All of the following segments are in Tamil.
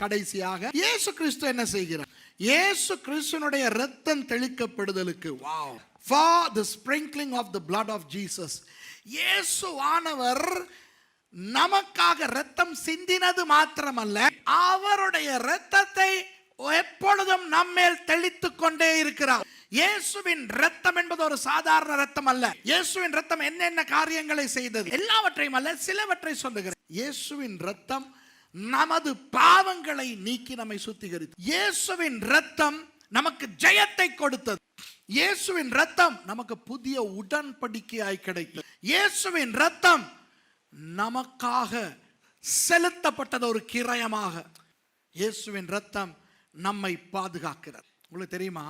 கடைசியாக இயேசு கிறிஸ்து என்ன செய்கிறார்? இயேசு கிறிஸ்துனுடைய இரத்தம் தெளிக்கப்படுதலுக்கு for the sprinkling of the blood of Jesus, இயேசுவானவர் நமக்காக இரத்தம் சிந்தினது மாத்திரமல்ல, அவருடைய இரத்தத்தை எப்பொழுதும் நம்மேல் தெளித்துக் கொண்டே இருக்கிறார். இயேசுவின் இரத்தம் என்பது ஒரு சாதாரண இரத்தம் அல்ல. இயேசுவின் இரத்தம் என்னென்ன காரியங்களை செய்தது எல்லாவற்றையும் அல்ல, சிலவற்றை சொல்லுகிறேன். இயேசுவின் இரத்தம் நமது பாவங்களை நீக்கி நம்மை சுத்திகரித்தது. இயேசுவின் இரத்தம் நமக்கு ஜெயத்தை கொடுத்தது. இயேசுவின் இரத்தம் நமக்கு புதிய உடன்படிக்கையாய் கிடைத்தது. இயேசுவின் இரத்தம் நமக்காக செலுத்தப்பட்டது ஒரு கிரயமாக. இயேசுவின் இரத்தம் நம்மை பாதுகாக்கிறது. உங்களுக்கு தெரியுமா,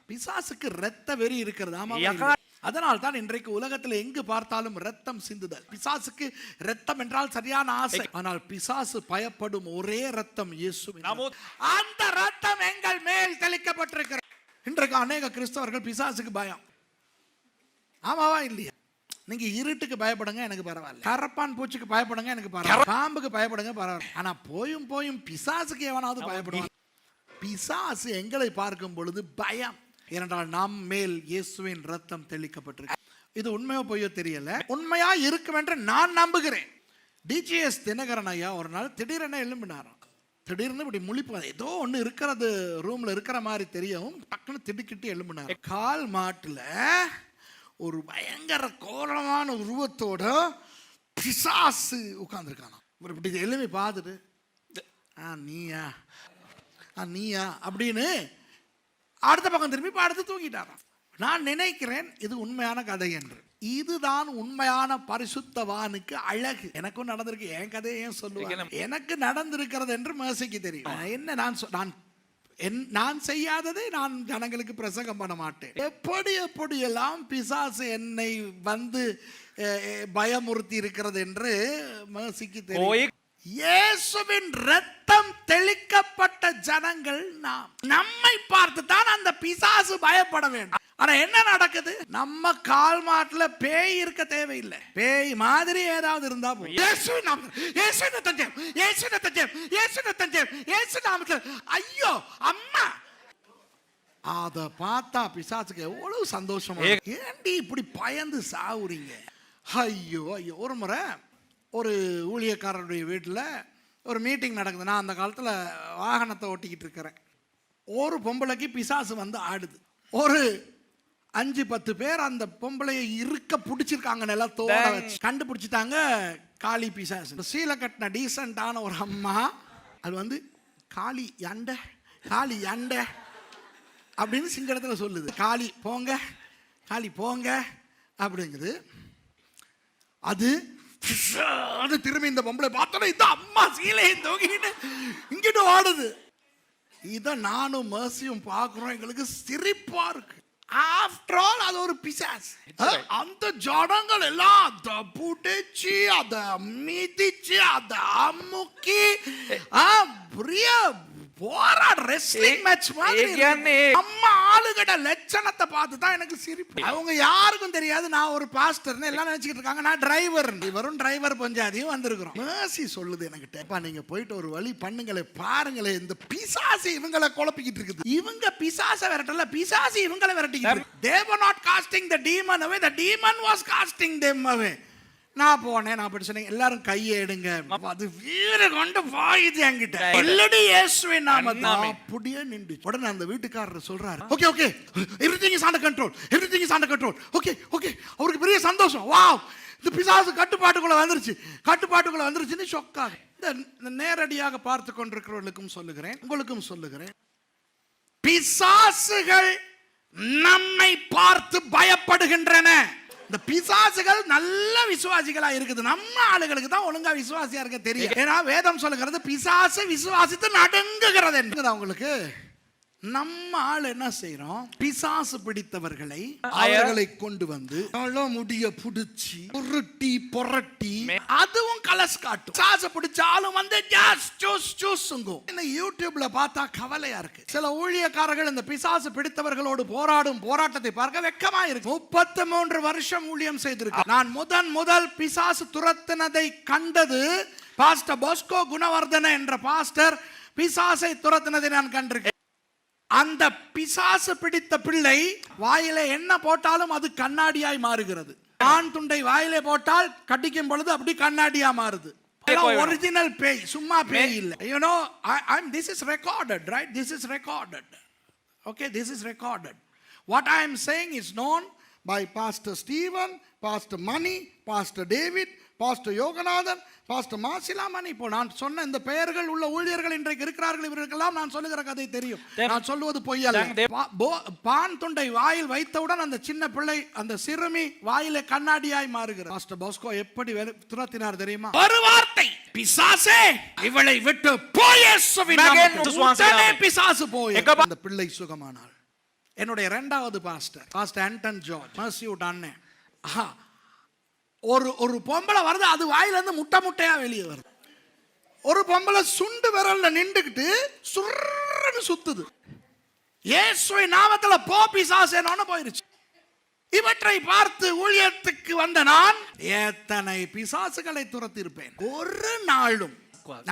பிசாசுக்கு இரத்த வெறி இருக்கிறது. ஆமா, அதனால் தான் இன்றைக்கு உலகத்தில் எங்கு பார்த்தாலும் இரத்தம் சிந்துதல். பிசாசுக்கு இரத்தம் என்றால் சரியான ஆசை. ஆனால் பிசாசு பயப்படும் ஒரே இரத்தம் இயேசுவின். அந்த இரத்தம் எங்கள் மேல் தெளிக்கப்பட்டிருக்கிறது. இன்றைக்கு அநேக கிறிஸ்தவர்கள் பிசாசுக்கு பயம். ஆமாவா இல்லையா? நீங்க இருட்டுக்கு பயப்படுங்க, எனக்கு பரவாயில்ல. கரப்பான் பூச்சிக்கு பயப்படுங்க, எனக்கு பரவாயில்ல. பாம்புக்கு பயப்படுங்க, பரவாயில்ல. ஆனா போயும் பிசாசுக்கு எவனாவது பயப்படுவான். பிசாசு எங்களை பார்க்கும் பொழுது பயம். ஏனென்றால் நம் மேல் இயேசுவின் இரத்தம் தெளிக்கப்பட்டிருக்கு. இது உண்மையோ பொய்யோ தெரியல, உண்மையா இருக்கும் என்று நான் நம்புகிறேன். டிஜிஎஸ் தினகரன் ஐயா ஒரு நாள் திடீரென எழும்பினாராம். திடீர்னு இப்படி முழிப்பு, ஏதோ ஒன்று இருக்கிறது ரூம்ல இருக்கிற மாதிரி தெரியவும் டக்குன்னு திடுக்கிட்டு எழும்பினார். கால் மாட்டுல ஒரு பயங்கர கோரமான உருவத்தோட பிசாசு உட்கார்ந்துருக்கானா. இப்படி எழுப்பி பார்த்துட்டு நீயா அப்படின்னு அடுத்த பக்கம் திரும்பி அடுத்து தூங்கிட்டாராம். நான் நினைக்கிறேன் இது உண்மையான கதை என்று. இதுதான் உண்மையான பரிசுத்தவானுக்கு அழகு. எனக்கும் நடந்திருக்கு, என் கதையை ஏன் சொல்லுவேன்? எனக்கு நடந்திருக்கிறது என்று மேசிக்கு தெரியும். என்ன நான் செய்யாததை நான் ஜனங்களுக்கு பிரசங்கம் பண்ண மாட்டேன். எப்படியெல்லாம் பிசாசு என்னை வந்து பயமுறுத்தி இருக்கிறது என்று மேசிக்கு தெரியும். இயேசுவின் இரத்தம் தெளிக்கப்பட்ட ஜனங்கள் நாம். நம்மை பார்த்து தான் அந்த பிசாசு பயப்பட வேண்டும். ஆனா என்ன நடக்குது? நம்ம கால் மாட்டுல பேய் இருக்க தேவையில்லை. பேய் மாதிரி ஏதாவது இருந்தா போதும். ஐயோ அம்மா, அத பார்த்தா பிசாசுக்கு எவ்வளவு சந்தோஷமா. ஏண்டி இப்படி பயந்து சாவுறீங்க? ஐயோ ஐயோ. ஒரு முறை ஒரு ஊழியக்காரருடைய வீட்டில் ஒரு மீட்டிங் நடக்குது. நான் அந்த காலத்தில் வாகனத்தை ஓட்டிக்கிட்டு இருக்கிறேன். ஒரு பொம்பளைக்கு பிசாசு வந்து ஆடுது. ஒரு 5-10 பேர் அந்த பொம்பளையை இருக்க பிடிச்சிருக்காங்க, நிலத்தோட வச்சு கண்டுபிடிச்சிட்டாங்க காளி பிசாசு. சீலை கட்டின டீசெண்டான ஒரு அம்மா அது வந்து காளி அண்டை அப்படின்னு சிங்களத்தில் சொல்லுது. காளி போங்க அப்படிங்குது. அது திரும்பி இந்த பொம்பளை பார்த்தோன்னா இந்த அம்மா சீலையை தூக்கிட்டு இங்கிட்டு ஓடுது. இதை நானும் மேசியும் பார்க்கிறோம், எங்களுக்கு சிரிப்பா இருக்கு. ஆஃப்டர் ஆல் அது ஒரு பிசாசு. அந்த ஜனங்கள் எல்லாம் அதை புடிச்சு அதை மிதிச்சு அதை அமுக்கி போராட ரெஸ்லிங் மேட்ச் மாதிரி. அம்மா ஆளுகட லட்சணத்தை பார்த்து தான் எனக்கு சிரிப்பு. அவங்க யாருக்கும் தெரியாது நான் ஒரு பாஸ்டர்னு எல்லாம் நினைச்சிட்டு இருக்காங்க. நான் டிரைவர், இவரும் டிரைவர் பஞ்சாதியும் வந்திருக்கிறோம். மேசி சொல்லுது என்கிட்ட, நீங்க போயிட்டு ஒரு வழி பண்ணுங்களே, பாருங்களே இந்த பிசாசு இவங்களை குழப்பிக்கிட்டு இருக்குது. இவங்க பிசாச விரட்டல, பிசாசு இவங்களை விரட்டிக்கிட்டு இருக்கு. They were not casting the demon away, the demon was casting them away. நான் போனேன், நான் அப்படி சொன்னேன், எல்லாரும் கையை எடுங்க. அது வீர கொண்டு பாயுது என்கிட்ட. இல்லடி இயேசுவின் நாமத்தில் அப்படியே நின்று. உடனே அந்த வீட்டுக்காரர் சொல்றாரு, okay everything is under control. Okay அவருக்கு பெரிய சந்தோஷம். வாவ், இந்த பிசாசு கட்டுப்பாட்டுக்குள்ள வந்துருச்சுன்னு ஷொக்காக. இந்த நேரடியாக பார்த்து கொண்டிருக்கிறவர்களுக்கும் சொல்லுகிறேன், உங்களுக்கும் சொல்லுகிறேன், பிசாசுகள் நம்மை பார்த்து பயப்படுகின்றன. இந்த பிசாசுகள் நல்ல விசுவாசிகளா இருக்குது. நம்ம ஆளுகளுக்கு தான் ஒழுங்கா விசுவாசியா இருக்க தெரியும். ஏன்னா வேதம் சொல்லுகிறது பிசாசு விசுவாசித்து நடுங்குகிறது என்று. அவங்களுக்கு நம்ம ஆள் என்ன செய்யறோம்? பிசாசு பிடித்தவர்களை அவர்களை கொண்டு வந்து முடிய புடிச்சு புரட்டி அதுவும் கலஸ் காட்டும். பிசாசு பிடிச்சாலும் வந்து யூடியூப்ல பார்த்தா கவலையா இருக்கு. சில ஊழியக்காரர்கள் இந்த பிசாசு பிடித்தவர்களோடு போராடும் போராட்டத்தை பார்க்க வெக்கமா இருக்கு. 33 வருஷம் ஊழியம் செய்திருக்கு. நான் முதல் பிசாசு துரத்தினதை கண்டது பாஸ்டர் போஸ்கோ குணவர்தன என்ற பாஸ்டர் பிசாசை துரத்தினதை நான் கண்டிருக்கேன். அந்த பிசாசு பிடித்த பிள்ளை வாயிலே என்ன போட்டாலும் அது கண்ணாடியாய் மாறுகிறது. ஆண் துண்டை வாயிலே போட்டால் கடிக்கும் பொழுது அப்படி கண்ணாடியா மாறுது. ஒரிஜினல் பேய், சும்மா பேய் இல்ல. You know, this is recorded, right? This is recorded. Okay, this is recorded. What I am saying is known by Pastor Stephen, Pastor Mani, Pastor David, Pastor Yoganathan, Pastor Masilamani. இப்போ நான் சொன்ன இந்த பெயர்கள் உள்ள ஊழியர்கள் இன்றைக்கு இருக்கிறார்கள். இவர்களுக்கெல்லாம் நான் சொல்லுகிற கதை தெரியும். நான் சொல்லுவது பொய்யல்ல. பான் துண்டை வாயில் வைத்தவுடன் அந்த சின்ன பிள்ளை, அந்த சிறுமி வாயிலே கண்ணாடியாய் மாறுகிறது. பாஸ்டர் போஸ்கோ எப்படி துரத்தினார் தெரியுமா? ஒரு வார்த்தை, பிசாசே இவளை விட்டு போ, இயேசுவின் நாமத்தில் பிசாசு போய் அந்த பிள்ளை சுகமானாள். என்னுடைய இரண்டாவது பாஸ்டர் ஆண்டன் ஜார்ஜ் மர்சியூட் அண்ணன். ஒரு பொம்பளை வருது, அது வாயில இருந்து முட்டையா வெளியே வருது. ஒரு பொம்பளை சுண்டு விரல்ல நின்றுகிட்டு சுர்ன்னு சுத்துது. இயேசுவின் நாமத்துல போ பிசாசேன்னு போயிருச்சு. இவற்றை பார்த்து ஊழியத்துக்கு வந்த நான் எத்தனை பிசாசுகளை துரத்தி இருப்பேன். ஒரு நாளும்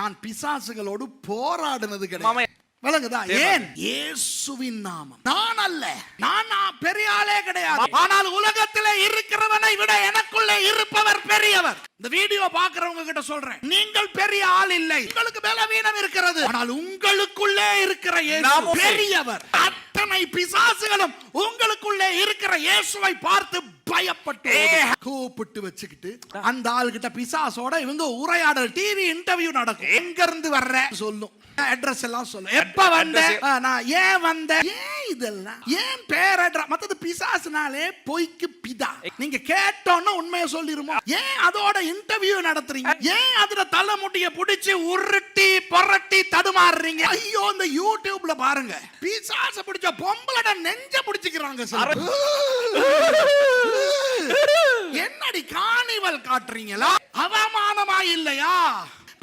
நான் பிசாசுகளோடு போராடினது கிடையாது. விளங்குதா? ஏன்? இயேசுவின் நாமம். நான் அல்ல, நான் பெரிய ஆளே கிடையாது. ஆனால் உலகத்திலே இருக்கிறவனை விட எனக்குள்ளே இருப்பவர் பெரியவர். இந்த வீடியோ பார்க்கிறவங்க கிட்ட சொல்றேன், நீங்கள் பெரிய ஆள் இல்லை, உங்களுக்கு பலவீனம் இருக்கிறது. ஆனால் உங்களுக்குள்ளே இருக்கிற இயேசு பெரியவர். அத்தனை பிசாசுகளும் உங்களுக்குள்ளே இருக்கிற இயேசுவை பார்த்து பயப்பட்டு கூப்பிட்டு வச்சுக்கிட்டு அந்த ஆள்கிட்ட பிசாசோட இவங்க உரையாடல், டிவி இன்டர்வியூ நடக்கும். எங்க இருந்து வர்ற சொல்லும், அட்ரஸ் எல்லாம் சொல்லும், எப்ப வந்த, நான் ஏன் வந்த, ஏன் இதெல்லாம், ஏன் பேர் அட்ரஸ். மத்தது பிசாசுனாலே பொய்க்கு பிதா. நீங்க கேட்டோன்னா உண்மையை சொல்லிருமோ? ஏன் அதோட இன்டர்வியூ நடத்துறீங்க? ஏன் அதுல தலைமுடிய புடிச்சு உருட்டி புரட்டி தடுமாறுறீங்க? ஐயோ, இந்த யூடியூப்ல பாருங்க, பிசாசு பிடிச்ச பொம்பளட நெஞ்ச பிடிச்சுக்கிறாங்க. என்னடி காணிவல் காட்டுறீங்களா? அவமானமா இல்லையா?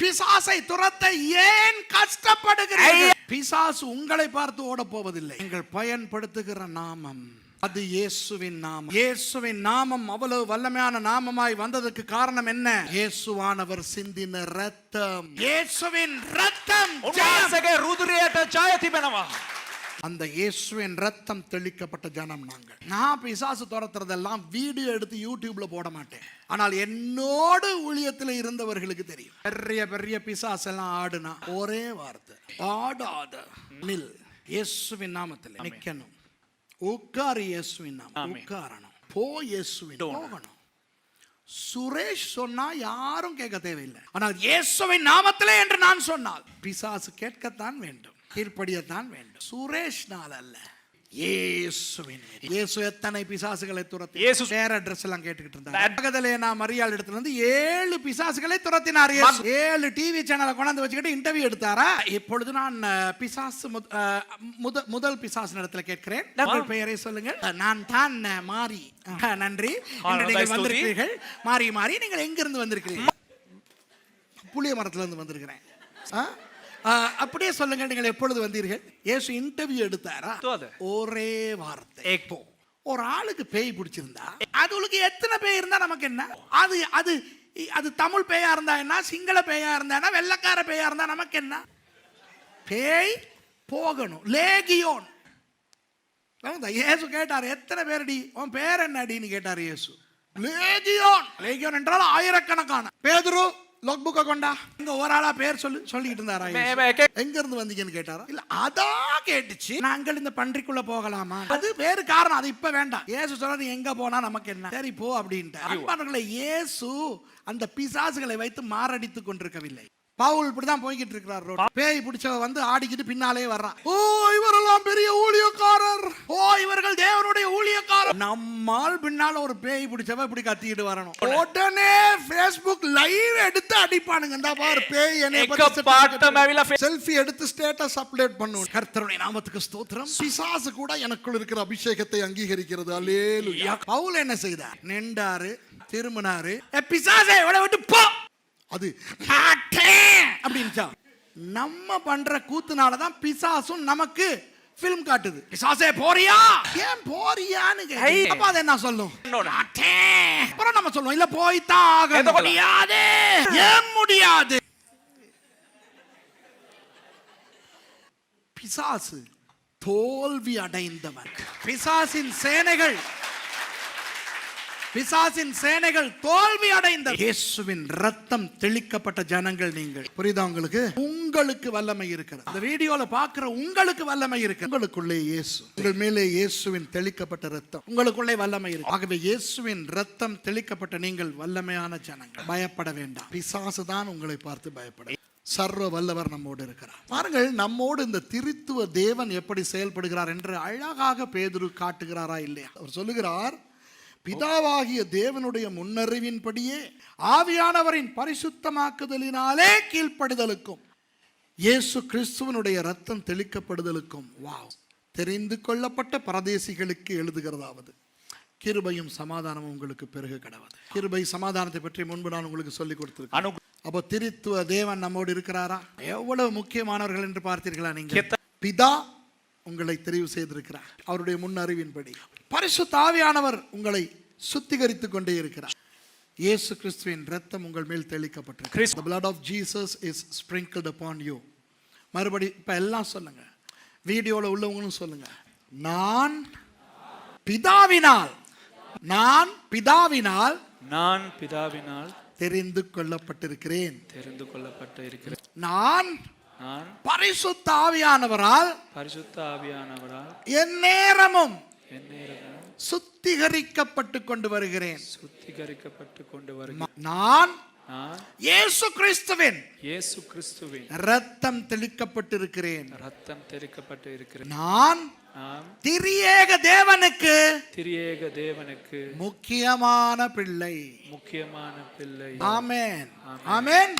பிசாசை துரத்த ஏன் கஷ்டப்படுகிறீர்கள்? பிசாசு உங்களை பார்த்து ஓட போவதில்லை. நீங்கள் பயன்படுத்துகிற நாமம் அது இயேசுவின் நாமம். இயேசுவின் நாமம் அவ்வளவு வல்லமையான நாமமாய் வந்ததற்கு காரணம் என்ன? இயேசுவானவர் சிந்தின ரத்தம். இயேசுவின் ரத்தம் அந்த இயேசுவின் ரத்தம் தெளிக்கப்பட்ட ஜனம் நாங்கள். நான் பிசாசு துரத்துறதெல்லாம் வீடியோ எடுத்து யூடியூப்ல போட மாட்டேன். ஆனால் என்னோடு ஊழியத்தில் இருந்தவர்களுக்கு தெரியும். பெரிய பெரிய பிசாசு எல்லாம் ஆடுனா ஒரே வார்த்தை, ஆடாத நில், இயேசுவின் நாமத்தில் நிக்கணும். உட்காரு, இயேசுவின் நாமம் உட்காரணும். போ, இயேசுவின் போகணும். சுரேஷ் சொன்னா யாரும் கேட்க தேவையில்லை. ஆனால் இயேசுவின் நாமத்திலே என்று நான் சொன்னால் பிசாசு கேட்கத்தான் வேண்டும், கீழ்ப்படியத்தான் வேண்டும். சுரேஷ்னால அல்ல, இயேசுவின். இயேசு எத்தனை பிசாசுகளை துரத்தி, இயேசு வேற அட்ரஸ் எல்லாம் கேட்டுக்கிட்டு இருந்தார். மகதலேனா மரியாள் இடத்துல இருந்து 7 பிசாசுகளை துரத்தினார். 7 டிவி சேனலை கொண்டாந்து வச்சுக்கிட்டு இன்டர்வியூ எடுத்தாரா? இப்பொழுது நான் பிசாசு முதல் பிசாசு இடத்துல கேட்கிறேன், உங்கள் பெயரை சொல்லுங்கள். நான் தான் மாறி. நன்றி. நீங்கள் வந்திருக்கிறீர்கள் மாறி. மாறி நீங்கள் எங்கிருந்து வந்திருக்கிறீர்கள்? புளிய மரத்துல இருந்து வந்திருக்கிறேன். அப்படியே சொல்லுங்க, நீங்கள் எப்பொழுது வந்தீர்கள்? இயேசு இன்டர்வியூ எடுத்தாரா? ஒரே வார்த்தை. ஒரு ஆளுக்கு பேய் பிடிச்சிருந்தா அதுக்கு எத்தனை பேய் இருந்தா நமக்கு என்ன? அது அது அது தமிழ் பேயா இருந்தா என்ன, சிங்கள பேயா இருந்தா, வெள்ளக்கார பேயா இருந்தா நமக்கு என்ன? பேய் போகணும். லேகியோன். இயேசு கேட்டார், எத்தனை பேரடி, உன் பேர் என்ன அடின்னு கேட்டார் இயேசு. லேகியோன். லேகியோன் என்றால் ஆயிரக்கணக்கான. பேதுரு லாக் புக்க கொண்டா, இங்க ஒரு ஆளா பேர் சொல்லிட்டு இருந்தாரா? எங்க இருந்து வந்தீங்கன்னு கேட்டாரா? இல்ல, அதான் கேட்டுச்சு. நாங்கள் இந்த பன்றிக்குள்ள போகலாமா? அது வேறு காரணம், அது இப்ப வேண்டாம். இயேசு சொல்றது எங்க போனா நமக்கு என்ன, சரி போ அப்படின்ட்டு. இயேசு அந்த பிசாசுகளை வைத்து மாரடித்துக் கொண்டிருக்கவில்லை. பவுல் இப்படிதான் போய்கிட்டு இருக்கிறார். பேய் பிடிச்சவ வந்து ஆடிக்கிட்டு பின்னாலே வர்றான். ஓ, இவரெல்லாம் பெரிய ஊழியக்காரர், ஓ இவர்கள் தேவனுடைய ஊழியக்காரர். நம்மால் பின்னால ஒரு பேய் பிடிச்சவ இப்படி கத்திக்கிட்டு வரணும். உடனே Facebook லைவ் எடுத்து அடிப்பானுங்க. இந்த பாரு பேய் என்ன செல்ஃபி எடுத்து ஸ்டேட்டஸ் அப்டேட் பண்ணுவோம். கர்த்தருடைய நாமத்துக்கு ஸ்தோத்திரம். பிசாசு கூட எனக்குள் இருக்கிற அபிஷேகத்தை அங்கீகரிக்கிறது. அல்லேலூயா. பவுல் என்ன செய்தார்? நின்றாரு, திரும்பினாரு. பிசாசே இவளை விட்டு போ, அது அப்படின்ச்சா. நம்ம பண்ற கூத்துனாலதான் பிசாசும் நமக்கு பிலிம் காட்டுது. பிசாசே போறியா, ஏன் போறியான்னு அப்ப அது என்ன சொல்லும்? அப்புறம் நம்ம சொல்லுவோம், இல்ல போய்தான் ஆக முடியாது. ஏன் முடியாது? பிசாசு தோல்வி அடைந்தவன். பிசாசின் சேனைகள் தோல்வி அடைந்த இயேசுவின் ரத்தம் தெளிக்கப்பட்ட ஜனங்கள் நீங்கள். புரியுதா உங்களுக்கு? உங்களுக்கு வல்லமை இருக்கிறது. இந்த வீடியோல பார்க்கிற உங்களுக்கு வல்லமை இருக்கு. உங்களுக்குள்ளே இயேசு, உங்கள் மேலே இயேசுவின் தெளிக்கப்பட்ட ரத்தம், உங்களுக்குள்ளே வல்லமை இருக்கு. ஆகவே இயேசுவின் ரத்தம் தெளிக்கப்பட்ட நீங்கள் வல்லமையான ஜனங்கள். பயப்பட வேண்டாம். பிசாசு தான் உங்களை பார்த்து பயப்பட. சர்வ வல்லவர் நம்மோடு இருக்கிறார். பாருங்கள், நம்மோடு இந்த திரித்துவ தேவன் எப்படி செயல்படுகிறார் என்று அழகாக பேதுரு காட்டுகிறாரா இல்லையா? அவர் சொல்லுகிறார், பிதாவாகிய தேவனுடைய முன்னறிவின்படியே ஆவியானவரின் பரிசுத்தமாக்குதலினாலே கீழ்ப்படுதலுக்கும் இயேசு கிறிஸ்துவனுடைய ரத்தம் தெளிக்கப்படுதலுக்கும் தெரிந்து கொள்ளப்பட்ட பரதேசிகளுக்கு எழுதுகிறதாவது, கிருபையும் சமாதானமும் உங்களுக்கு பெருக கடவுது. கிருபை சமாதானத்தை பற்றி முன்பு நான் உங்களுக்கு சொல்லிக் கொடுத்திருக்கேன். அப்போ திரித்துவ தேவன் நம்மோடு இருக்கிறாரா? எவ்வளவு முக்கியமானவர்கள் என்று பார்த்தீர்களா? நீங்க பிதா உங்களை தெரிவு செய்திருக்கிறார். அவருடைய முன் அறிவின்படி பரிசுத்த ஆவியானவர் உங்களை சுத்திகரித்துக் கொண்டே இருக்கிறார். இயேசு கிறிஸ்துவின் இரத்தம் உங்கள் மேல் தெளிக்கப்பட்டிருக்கிறது. The blood of Jesus is sprinkled upon you. மறுபடி இப்ப எல்லாம் சொல்லுங்க, வீடியோல உள்ளவங்களும் சொல்லுங்க, நான் பிதாவினால் தெரிந்து கொள்ளப்பட்டிருக்கிறேன். நான் பரிசுத்த ஆவியானவரால் எந்நேரமும் சுத்திகரிக்கப்பட்டு கொண்டு வருகிறேன். நான் இயேசு கிறிஸ்துவின் ரத்தம் தெளிக்கப்பட்டிருக்கிறேன். நான் திரியேக தேவனுக்கு முக்கியமான பிள்ளை. ஆமென். ஆமென்.